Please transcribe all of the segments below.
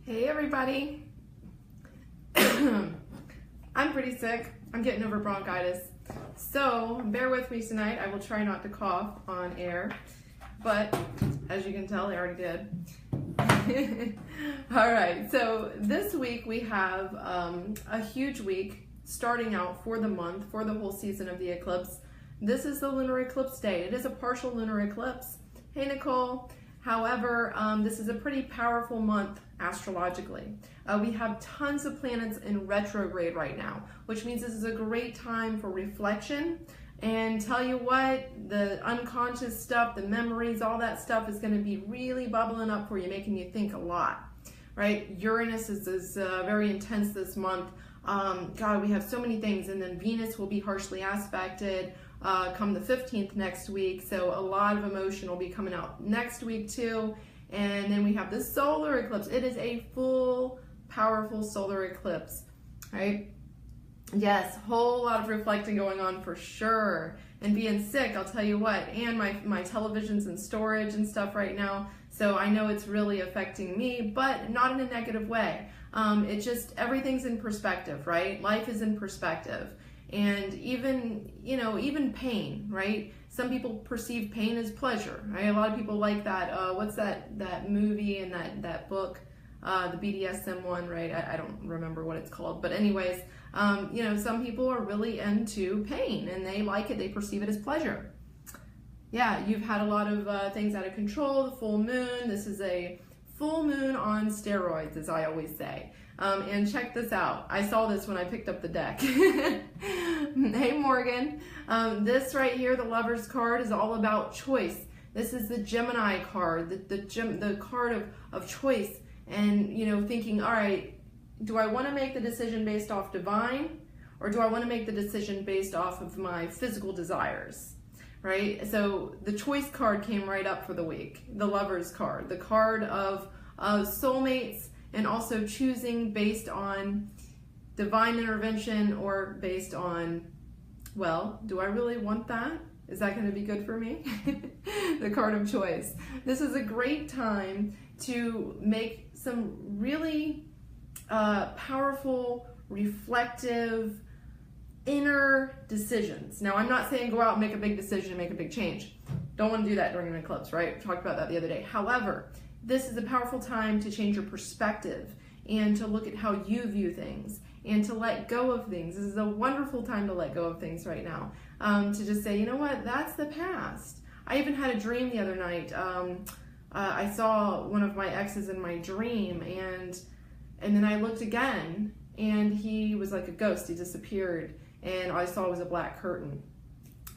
Hey everybody. I'm pretty sick. I'm getting over bronchitis. So bear with me tonight. I will try not to cough on air. But as you can tell, I already did. Alright, so this week we have a huge week starting out for the month, for the whole season of the eclipse. This is the lunar eclipse day. It is a partial lunar eclipse. Hey Nicole. However, this is a pretty powerful month astrologically. We have tons of planets in retrograde right now, which means this is a great time for reflection. And tell you what, the unconscious stuff, the memories, all that stuff is going to be really bubbling up for you, making you think a lot, right? Uranus is very intense this month. God, we have so many things. And then Venus will be harshly aspected come the 15th next week. So a lot of emotion will be coming out next week too. And then we have the solar eclipse. It is a full, powerful solar eclipse, right? Yes, whole lot of reflecting going on for sure. And being sick, I'll tell you what, and my television's in storage and stuff right now. So I know it's really affecting me, but not in a negative way. It just, everything's in perspective, right? Life is in perspective. And even, even pain, right? Some people perceive pain as pleasure, right? A lot of people like that, what's that movie and that book, the BDSM one, right? I don't remember what it's called, but anyways, some people are really into pain and they like it, they perceive it as pleasure. Yeah, you've had a lot of things out of control, the full moon. This is a full moon on steroids, as I always say. And check this out. I saw this when I picked up the deck. Hey Morgan. This right here, the Lover's card, is all about choice. This is the Gemini card, the card of choice. And, thinking, all right, do I want to make the decision based off divine? Or do I want to make the decision based off of my physical desires? Right? So the choice card came right up for the week. The Lover's card. The card of soulmates. And also choosing based on divine intervention or based on, well, do I really want that? Is that going to be good for me? The card of choice. This is a great time to make some really powerful, reflective, inner decisions. Now, I'm not saying go out and make a big decision and make a big change. Don't want to do that during an eclipse, right? We talked about that the other day. However, this is a powerful time to change your perspective and to look at how you view things and to let go of things. This is a wonderful time to let go of things right now. To just say, you know what, that's the past. I even had a dream the other night. I saw one of my exes in my dream and then I looked again and he was like a ghost. He disappeared and all I saw was a black curtain,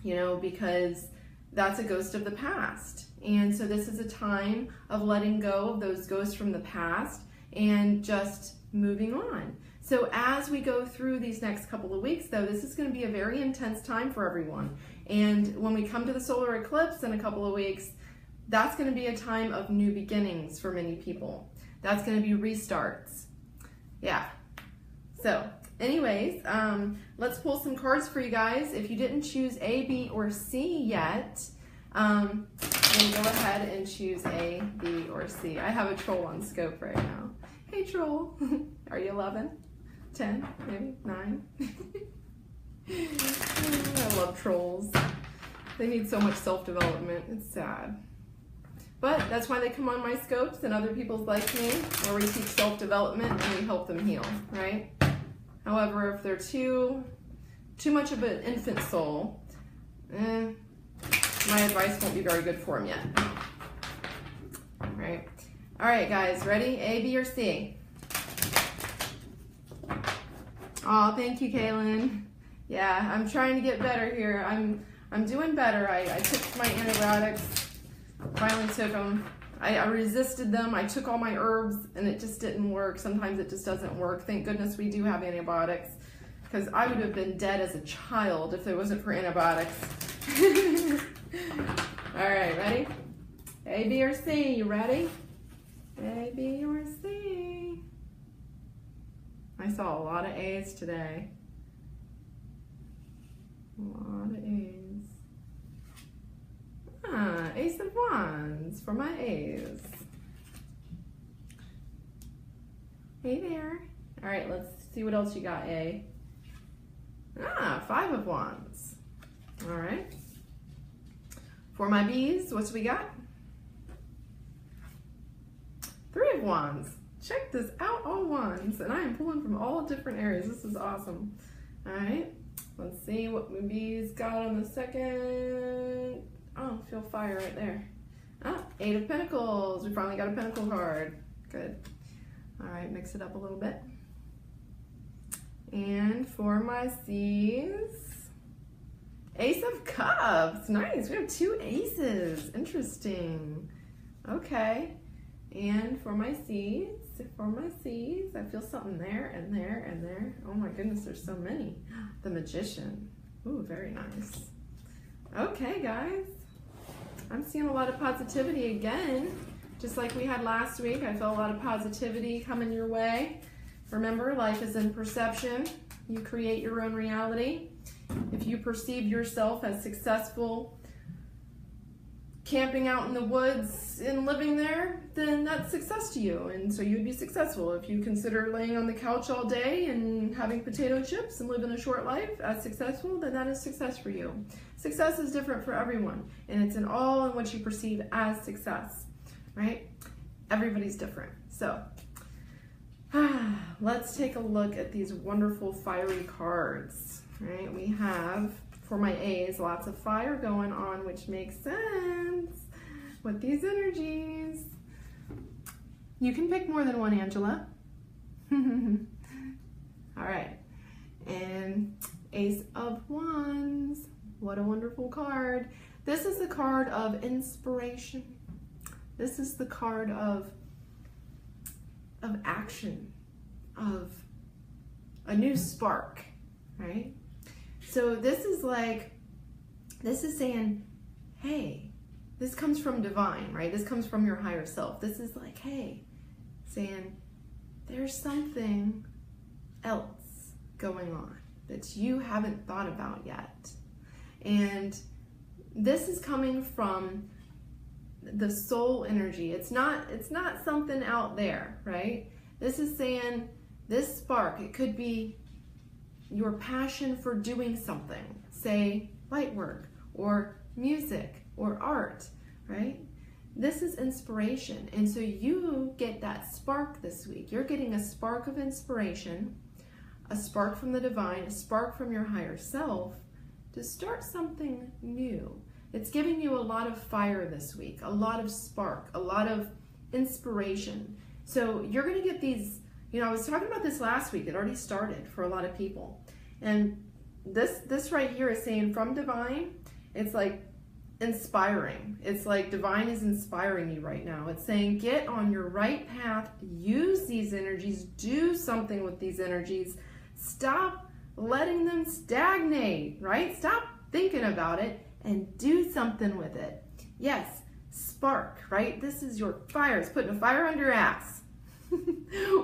because that's a ghost of the past. And so this is a time of letting go of those ghosts from the past and just moving on. So as we go through these next couple of weeks, though, this is going to be a very intense time for everyone. And when we come to the solar eclipse in a couple of weeks, that's going to be a time of new beginnings for many people. That's going to be restarts. Yeah. So anyways, let's pull some cards for you guys. If you didn't choose A, B, or C yet, then go ahead and choose A, B, or C. I have a troll on scope right now. Hey troll, are you 11? 10? Maybe? 9? I love trolls. They need so much self-development. It's sad. But that's why they come on my scopes and other people's like me, where we teach self-development and we help them heal, right? However, if they're too much of an infant soul, my advice won't be very good for them yet. Right? All right, guys, ready? A, B, or C? Oh, thank you, Kaylin. Yeah, I'm trying to get better here. I'm doing better. I took my antibiotics. Finally took them. I resisted them. I took all my herbs, and it just didn't work. Sometimes it just doesn't work. Thank goodness we do have antibiotics, because I would have been dead as a child if it wasn't for antibiotics. All right, ready? A, B, or C, you ready? A, B, or C. I saw a lot of A's today. A lot of A's. Ace of Wands for my A's. Hey there. All right, let's see what else you got, A. 5 of Wands. All right. For my B's, what do we got? 3 of Wands. Check this out, all wands. And I am pulling from all different areas. This is awesome. All right. Let's see what my B's got on the second. Oh, feel fire right there. 8 of Pentacles. We finally got a Pentacle card. Good. All right, mix it up a little bit. And for my C's, Ace of Cups. Nice. We have 2 aces. Interesting. Okay. And for my C's, I feel something there and there and there. Oh my goodness, there's so many. The Magician. Ooh, very nice. Okay, guys. I'm seeing a lot of positivity again. Just like we had last week, I felt a lot of positivity coming your way. Remember, life is in perception. You create your own reality. If you perceive yourself as successful, camping out in the woods and living there, then that's success to you, and so you'd be successful. If you consider laying on the couch all day and having potato chips and living a short life as successful, then that is success for you. Success is different for everyone, and it's all in what you perceive as success, right? Everybody's different. So let's take a look at these wonderful fiery cards, right? We have, for my A's, lots of fire going on, which makes sense with these energies. You can pick more than one, Angela. All right. And Ace of Wands. What a wonderful card. This is the card of inspiration. This is the card of action, of a new spark, right? So this is saying, hey, this comes from divine, right? This comes from your higher self. This is like, hey, saying there's something else going on that you haven't thought about yet. And this is coming from the soul energy. It's not something out there, right? This is saying this spark, it could be your passion for doing something, say light work or music or art, right? This is inspiration. And so you get that spark this week. You're getting a spark of inspiration, a spark from the divine, a spark from your higher self to start something new. It's giving you a lot of fire this week, a lot of spark, a lot of inspiration. So you're going to get these, I was talking about this last week. It already started for a lot of people. And this right here is saying from divine, it's like inspiring. It's like divine is inspiring you right now. It's saying get on your right path, use these energies, do something with these energies. Stop letting them stagnate, right? Stop thinking about it and do something with it. Yes, spark, right? This is your fire. It's putting a fire under your ass.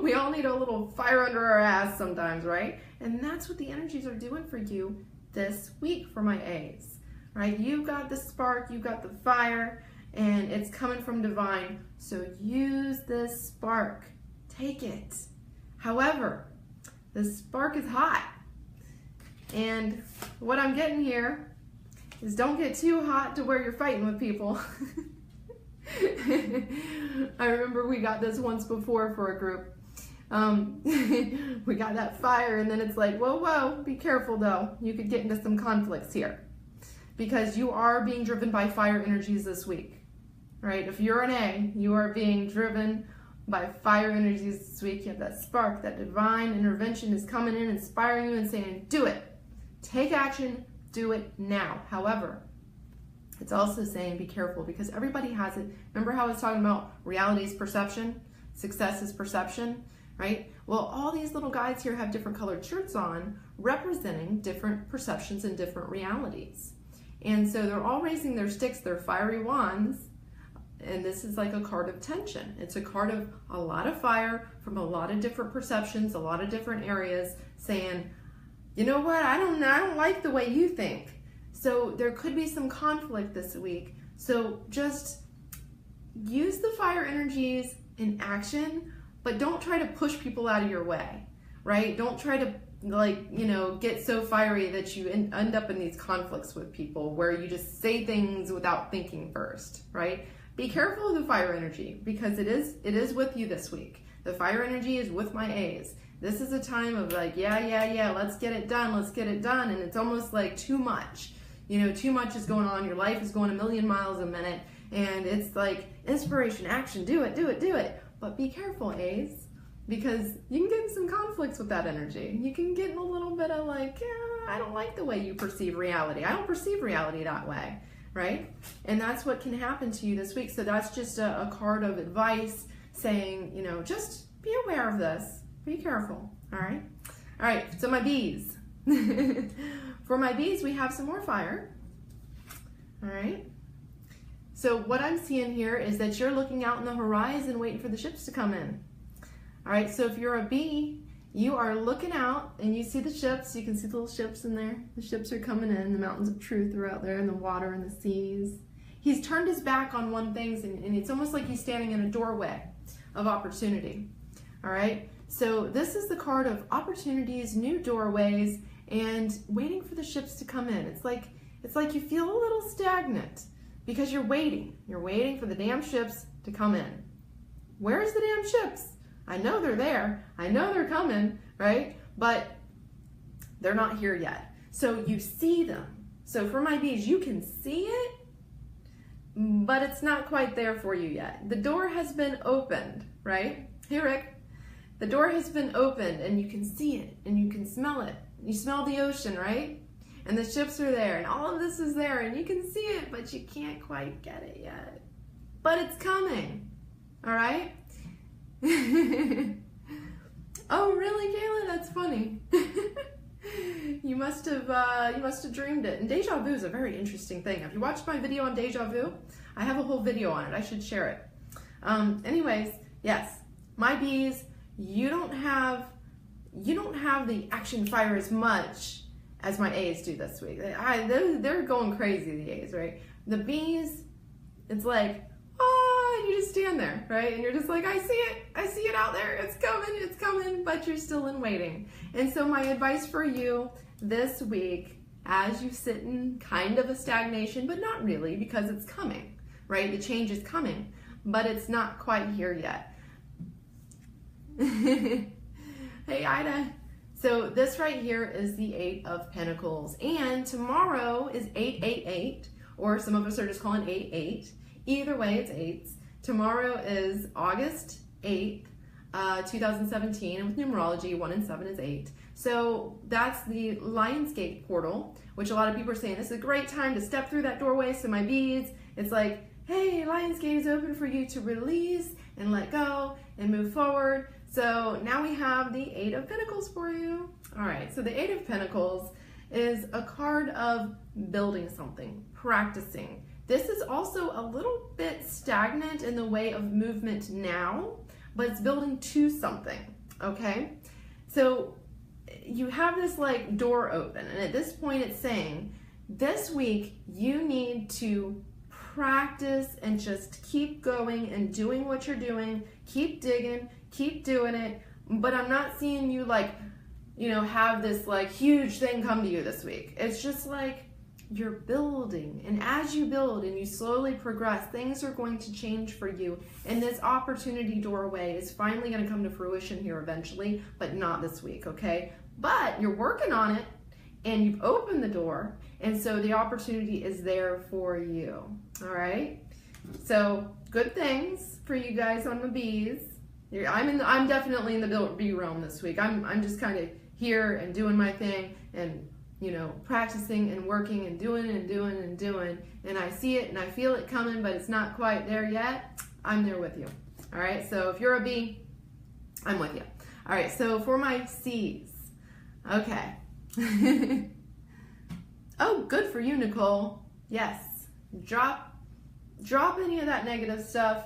We all need a little fire under our ass sometimes, right? And that's what the energies are doing for you this week for my A's, right? You got the spark, you got the fire, and it's coming from divine. So use this spark. Take it. However, the spark is hot. And what I'm getting here is don't get too hot to where you're fighting with people. I remember we got this once before for a group. We got that fire and then it's like, whoa, be careful though. You could get into some conflicts here because you are being driven by fire energies this week, right? If you're an A, you are being driven by fire energies this week. You have that spark, that divine intervention is coming in, inspiring you and saying, do it. Take action, do it now. However, it's also saying be careful because everybody has it. Remember how I was talking about reality is perception, success is perception, right? Well, all these little guys here have different colored shirts on representing different perceptions and different realities. And so they're all raising their sticks, their fiery wands, and this is like a card of tension. It's a card of a lot of fire from a lot of different perceptions, a lot of different areas saying, you know what, I don't like the way you think. So there could be some conflict this week. So just use the fire energies in action, but don't try to push people out of your way, right? Don't try to get so fiery that you end up in these conflicts with people where you just say things without thinking first, right? Be careful of the fire energy because it is with you this week. The fire energy is with my A's. This is a time of yeah, let's get it done, and it's almost like too much. Too much is going on, your life is going a million miles a minute, and it's like inspiration, action, do it. But be careful, A's, because you can get in some conflicts with that energy. You can get in a little bit of I don't like the way you perceive reality. I don't perceive reality that way, right? And that's what can happen to you this week. So that's just a card of advice saying, just be aware of this. Be careful, all right? All right, so my B's. For my B's, we have some more fire, all right? So what I'm seeing here is that you're looking out in the horizon waiting for the ships to come in. All right, so if you're a B, you are looking out and you see the ships. You can see the little ships in there. The ships are coming in. The mountains of truth are out there in the water and the seas. He's turned his back on one thing, and it's almost like he's standing in a doorway of opportunity. All right, so this is the card of opportunities, new doorways, and waiting for the ships to come in. It's like you feel a little stagnant because you're waiting. You're waiting for the damn ships to come in. Where's the damn ships? I know they're there. I know they're coming, right? But they're not here yet. So you see them. So for my B's, you can see it, but it's not quite there for you yet. The door has been opened, right? Hey, Rick. The door has been opened and you can see it and you can smell it. You smell the ocean, right? And the ships are there and all of this is there and you can see it, but you can't quite get it yet. But it's coming, all right? Oh, really, Kayla? That's funny. You must have dreamed it. And deja vu is a very interesting thing. Have you watched my video on deja vu? I have a whole video on it. I should share it. Anyways, yes, my B's, you don't have the action fire as much as my A's do this week. They're going crazy, the A's, right? The B's, it's like, and you just stand there, right? And you're just like, I see it out there, it's coming, but you're still in waiting. And so my advice for you this week, as you sit in kind of a stagnation, but not really, because it's coming, right? The change is coming, but it's not quite here yet. Hey, Ida. So this right here is the 8 of Pentacles, and tomorrow is 888, or some of us are just calling 88. Either way, it's 8s. Tomorrow is August 8th, 2017, and with numerology, 1 and 7 is 8. So that's the Lionsgate portal, which a lot of people are saying this is a great time to step through that doorway. So my beads, it's like, hey, Lionsgate is open for you to release and let go and move forward. So now we have the 8 of Pentacles for you. All right, so the 8 of Pentacles is a card of building something, practicing. This is also a little bit stagnant in the way of movement now, but it's building to something, okay? So you have this like door open, and at this point it's saying, this week you need to practice and just keep going and doing what you're doing, keep digging, keep doing it, but I'm not seeing you like, you know, have this like huge thing come to you this week. It's just like, you're building, and as you build and you slowly progress, things are going to change for you, and this opportunity doorway is finally going to come to fruition here eventually, but not this week, okay? But you're working on it, and you've opened the door, and so the opportunity is there for you, all right? So good things for you guys on the B's. I'm definitely in the B realm this week. I'm just kind of here and doing my thing, and you know, practicing and working and doing and doing and doing, and I see it and I feel it coming, but it's not quite there yet. I'm there with you. All right, so if you're a B, I'm with you. All right, so for my C's, okay. Oh, good for you, Nicole. Yes, drop any of that negative stuff,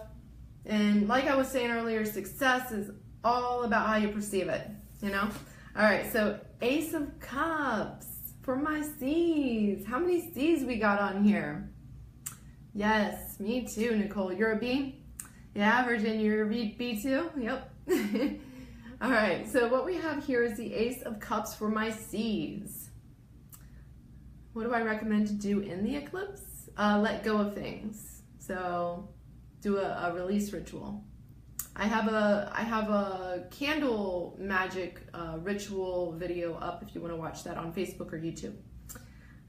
and like I was saying earlier, success is all about how you perceive it, you know? All right, so Ace of Cups. For my C's, how many C's we got on here? Yes, me too, Nicole. You're a B? Yeah, Virginia, you're B2? Yep. All right, so what we have here is the Ace of Cups for my C's. What do I recommend to do in the eclipse? Let go of things. So do a release ritual. I have a candle magic ritual video up if you want to watch that on Facebook or YouTube.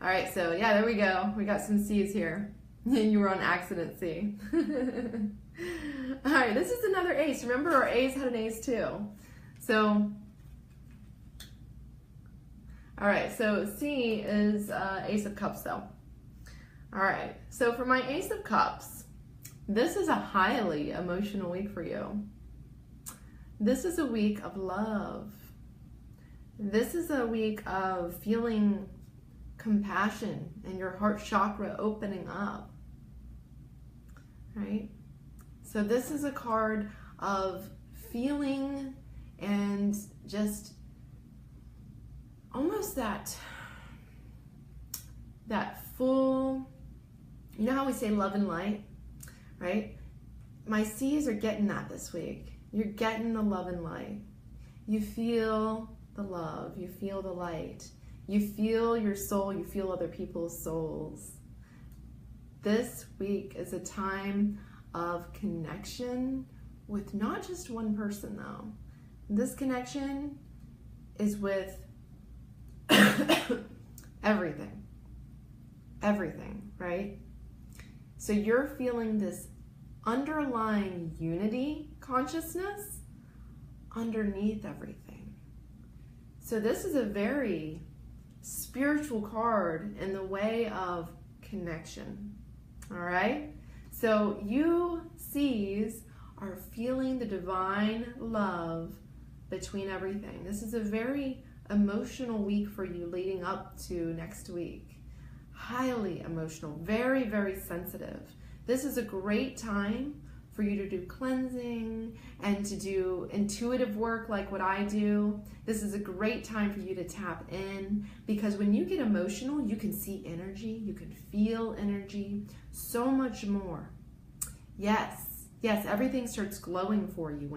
All right, so yeah, there we go. We got some C's here. You were on accident, C. All right, this is another ace. Remember, our A's had an ace too. So, all right, so C is Ace of Cups though. All right, so for my Ace of Cups, this is a highly emotional week for you. This is a week of love. This is a week of feeling compassion and your heart chakra opening up, right? So this is a card of feeling and just almost that full, you know how we say love and light, right? My C's are getting that this week. You're getting the love and light. You feel the love, you feel the light, you feel your soul, you feel other people's souls. This week is a time of connection with not just one person though. This connection is with everything, right? So you're feeling this underlying unity consciousness underneath everything. So this is a very spiritual card in the way of connection, all right? So you C's are feeling the divine love between everything. This is a very emotional week for you leading up to next week. Highly emotional, very, very sensitive. This is a great time for you to do cleansing and to do intuitive work like what I do. This is a great time for you to tap in, because when you get emotional, you can see energy, you can feel energy so much more. Yes, everything starts glowing for you.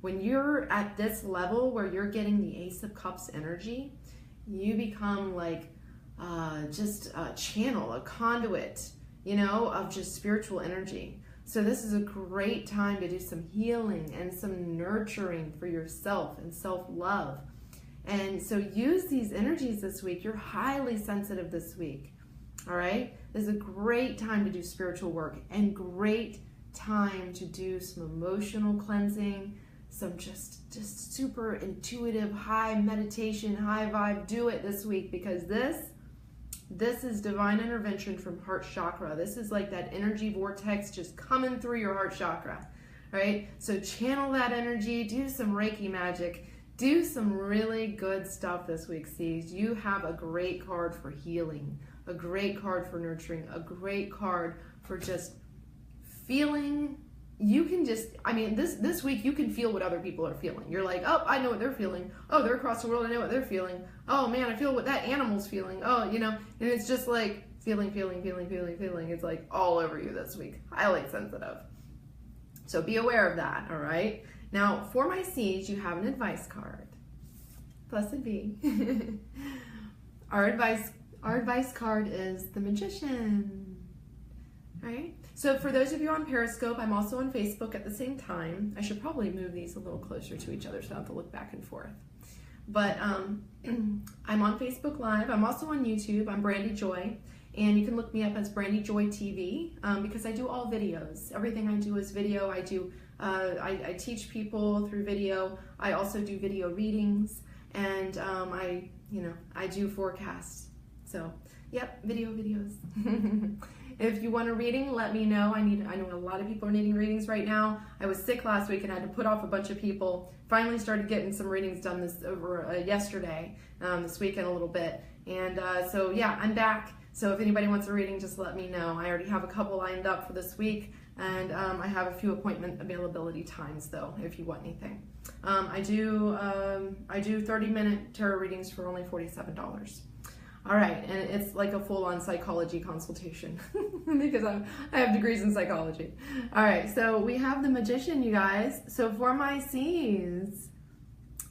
When you're at this level where you're getting the Ace of Cups energy, you become like just a channel, a conduit, you know, of just spiritual energy. So this is a great time to do some healing and some nurturing for yourself and self-love. And so use these energies this week. You're highly sensitive this week, all right? This is a great time to do spiritual work and great time to do some emotional cleansing, some just super intuitive, high meditation, high vibe. Do it this week, because this is divine intervention from heart chakra. This is like that energy vortex just coming through your heart chakra, right? So channel that energy, do some Reiki magic, do some really good stuff this week, C's. You have a great card for healing, a great card for nurturing, a great card for just feeling. You can just, I mean, this week you can feel what other people are feeling. You're like, oh, I know what they're feeling. Oh, they're across the world, I know what they're feeling. Oh man, I feel what that animal's feeling. Oh, you know, and it's just like feeling. It's like all over you this week. Highly sensitive. So be aware of that, all right? Now, for my C's, you have an advice card. Blessed be. Our advice card is the Magician, all right? So for those of you on Periscope, I'm also on Facebook at the same time. I should probably move these a little closer to each other so I don't have to look back and forth. But I'm on Facebook Live. I'm also on YouTube. I'm Brandy Joy. And you can look me up as Brandy Joy TV because I do all videos. Everything I do is video. I teach people through video. I also do video readings. And I do forecasts. So, yep, videos. If you want a reading, let me know. I know a lot of people are needing readings right now. I was sick last week and had to put off a bunch of people. Finally started getting some readings done yesterday, this weekend a little bit. And so yeah, I'm back. So if anybody wants a reading, just let me know. I already have a couple lined up for this week, and I have a few appointment availability times though, if you want anything. I do 30-minute tarot readings for only $47. All right, and it's like a full-on psychology consultation because I have degrees in psychology. All right, so we have the Magician, you guys. So for my C's,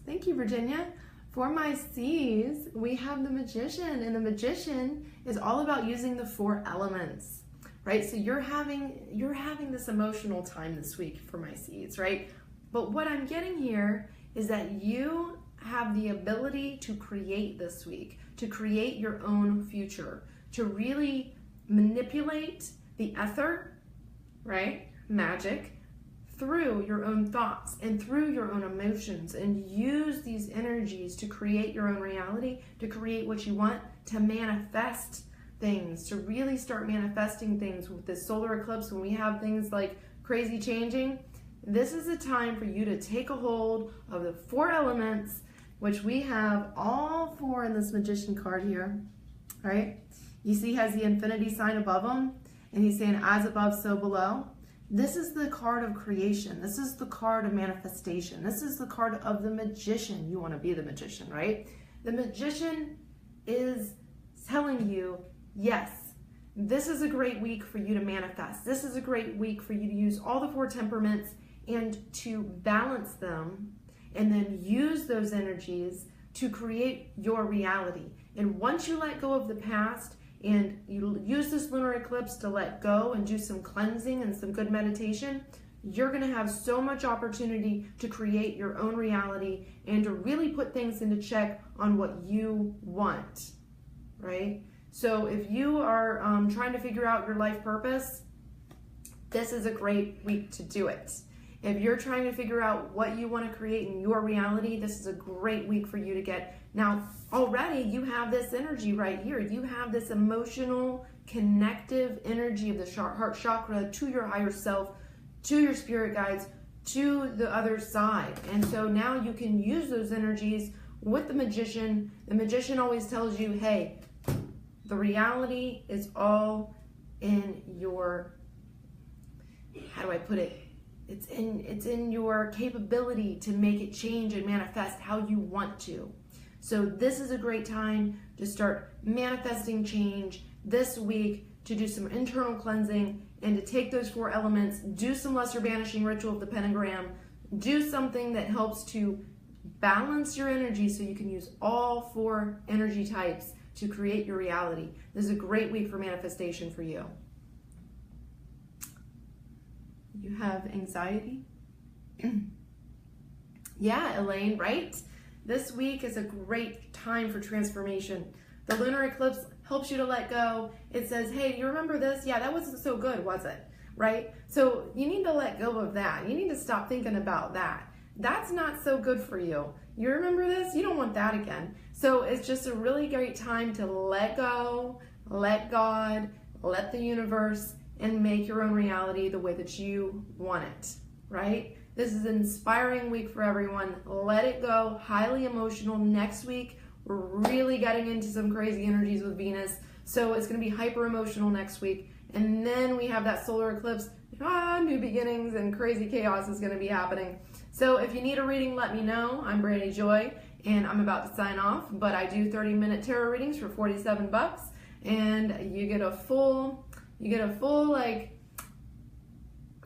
thank you, Virginia. For my C's, we have the Magician, and the Magician is all about using the 4 elements, right? So you're having this emotional time this week for my C's, right? But what I'm getting here is that you have the ability to create this week, to create your own future, to really manipulate the ether, right? Magic, through your own thoughts and through your own emotions, and use these energies to create your own reality, to create what you want, to manifest things, to really start manifesting things with this solar eclipse. When we have things like crazy changing, this is a time for you to take a hold of the 4 elements, which we have all 4 in this Magician card here, right? You see he has the infinity sign above him, and he's saying as above, so below. This is the card of creation. This is the card of manifestation. This is the card of the Magician. You want to be the Magician, right? The Magician is telling you, yes, this is a great week for you to manifest. This is a great week for you to use all the 4 temperaments and to balance them, and then use those energies to create your reality. And once you let go of the past and you use this lunar eclipse to let go and do some cleansing and some good meditation, you're gonna have so much opportunity to create your own reality and to really put things into check on what you want, right? So if you are trying to figure out your life purpose, this is a great week to do it. If you're trying to figure out what you want to create in your reality, this is a great week for you to get. Now, already you have this energy right here. You have this emotional, connective energy of the heart chakra to your higher self, to your spirit guides, to the other side. And so now you can use those energies with the Magician. The Magician always tells you, hey, the reality is all in your, how do I put it? It's in your capability to make it change and manifest how you want to. So this is a great time to start manifesting change this week, to do some internal cleansing and to take those 4 elements, do some lesser banishing ritual of the pentagram, do something that helps to balance your energy so you can use all 4 energy types to create your reality. This is a great week for manifestation for you. You have anxiety? Yeah, Elaine, right? This week is a great time for transformation. The lunar eclipse helps you to let go. It says, hey, you remember this? Yeah, that wasn't so good, was it? Right? So you need to let go of that. You need to stop thinking about that. That's not so good for you. You remember this? You don't want that again. So it's just a really great time to let go, let God, let the universe, and make your own reality the way that you want it, right? This is an inspiring week for everyone. Let it go. Highly emotional. Next week, we're really getting into some crazy energies with Venus. So it's going to be hyper emotional next week. And then we have that solar eclipse. New beginnings and crazy chaos is going to be happening. So if you need a reading, let me know. I'm Brandy Joy, and I'm about to sign off. But I do 30-minute tarot readings for $47, and you get a full like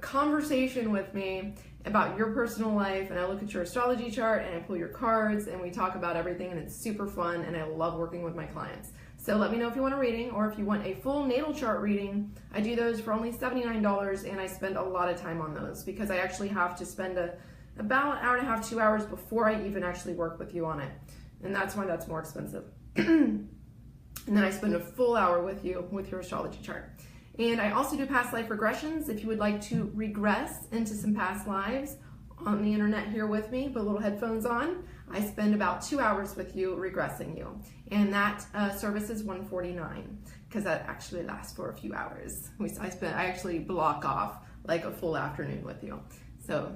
conversation with me about your personal life, and I look at your astrology chart and I pull your cards and we talk about everything, and it's super fun, and I love working with my clients. So let me know if you want a reading, or if you want a full natal chart reading. I do those for only $79, and I spend a lot of time on those because I actually have to spend about an hour and a half, 2 hours before I even actually work with you on it, and that's why that's more expensive. And then I spend a full hour with you with your astrology chart. And I also do past life regressions. If you would like to regress into some past lives on the internet here with me, put little headphones on, I spend about 2 hours with you regressing you. And that service is $149 because that actually lasts for a few hours. I actually block off like a full afternoon with you. So,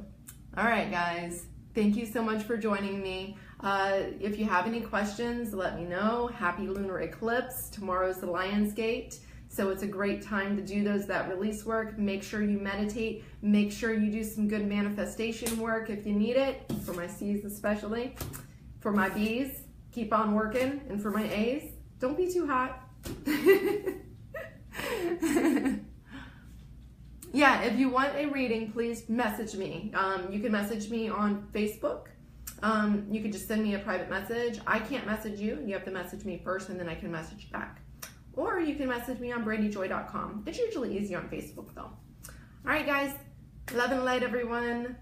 all right, guys. Thank you so much for joining me. If you have any questions, let me know. Happy lunar eclipse. Tomorrow's the Lion's Gate. So it's a great time to do that release work. Make sure you meditate. Make sure you do some good manifestation work if you need it. For my C's especially. For my B's, keep on working. And for my A's, Don't be too hot. Yeah, if you want a reading, please message me. You can message me on Facebook. You can just send me a private message. I can't message you. You have to message me first, and then I can message back. Or you can message me on brandyjoy.com. It's usually easier on Facebook, though. All right, guys. Love and light, everyone.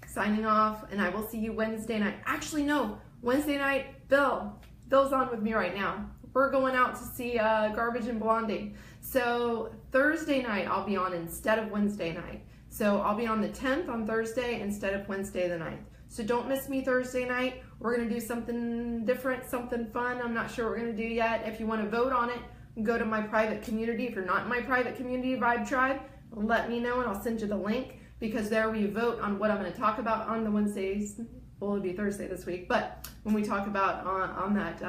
Signing off, and I will see you Wednesday night. Actually, no. Wednesday night, Bill's on with me right now. We're going out to see Garbage and Blondie. So Thursday night I'll be on instead of Wednesday night. So I'll be on the 10th on Thursday instead of Wednesday the 9th. So don't miss me Thursday night. We're going to do something different, something fun. I'm not sure what we're going to do yet. If you want to vote on it, go to my private community. If you're not in my private community, Vibe Tribe, let me know and I'll send you the link, because there we vote on what I'm going to talk about on the Wednesdays. Well, it'll be Thursday this week, but when we talk about on that,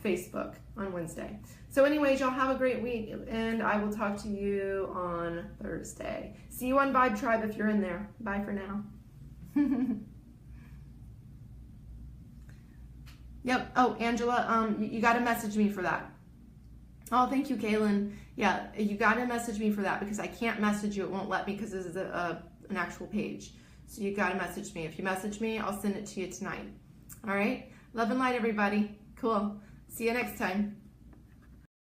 Facebook on Wednesday. So anyways, y'all have a great week, and I will talk to you on Thursday. See you on Vibe Tribe if you're in there. Bye for now. Yep. Oh, Angela, you got to message me for that. Oh, thank you, Kaylin. Yeah, you got to message me for that, because I can't message you. It won't let me, because this is an actual page. So you got to message me. If you message me, I'll send it to you tonight. All right? Love and light, everybody. Cool. See you next time.